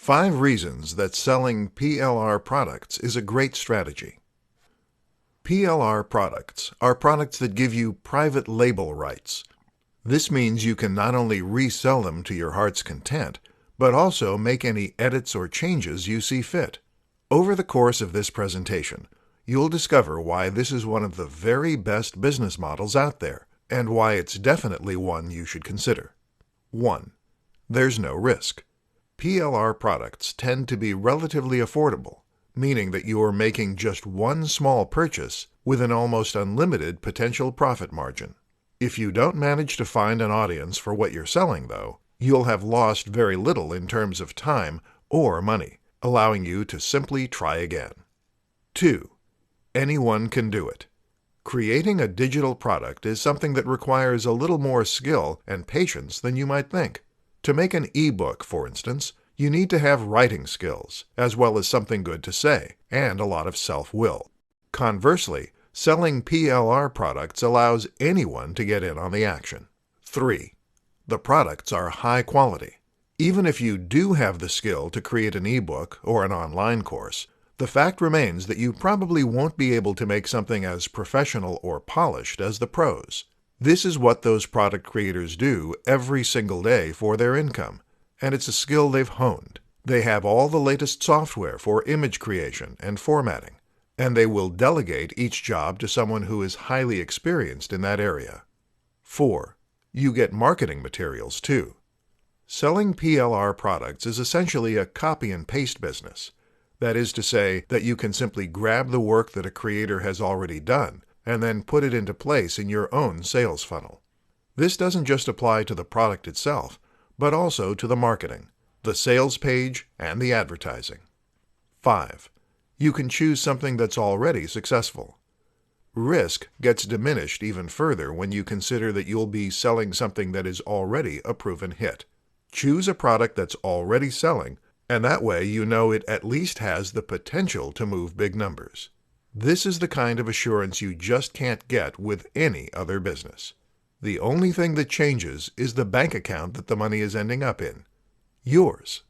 5 reasons that selling PLR products is a great strategy. PLR products are products that give you private label rights. This means you can not only resell them to your heart's content, but also make any edits or changes you see fit. Over the course of this presentation, you'll discover why this is one of the very best business models out there, and why it's definitely one you should consider. 1. There's no risk. PLR products tend to be relatively affordable, meaning that you are making just one small purchase with an almost unlimited potential profit margin. If you don't manage to find an audience for what you're selling, though, you'll have lost very little in terms of time or money, allowing you to simply try again. 2. Anyone can do it. Creating a digital product is something that requires a little more skill and patience than you might think. To make an e-book, for instance, you need to have writing skills, as well as something good to say, and a lot of self-will. Conversely, selling PLR products allows anyone to get in on the action. 3. The products are high quality. Even if you do have the skill to create an e-book or an online course, the fact remains that you probably won't be able to make something as professional or polished as the pros. This is what those product creators do every single day for their income, and it's a skill they've honed. They have all the latest software for image creation and formatting, and they will delegate each job to someone who is highly experienced in that area. 4. You get marketing materials too. Selling PLR products is essentially a copy and paste business. That is to say that you can simply grab the work that a creator has already done and then put it into place in your own sales funnel. This doesn't just apply to the product itself, but also to the marketing, the sales page, and the advertising. 5. You can choose something that's already successful. Risk gets diminished even further when you consider that you'll be selling something that is already a proven hit. Choose a product that's already selling, and that way you know it at least has the potential to move big numbers. This is the kind of assurance you just can't get with any other business. The only thing that changes is the bank account that the money is ending up in. Yours.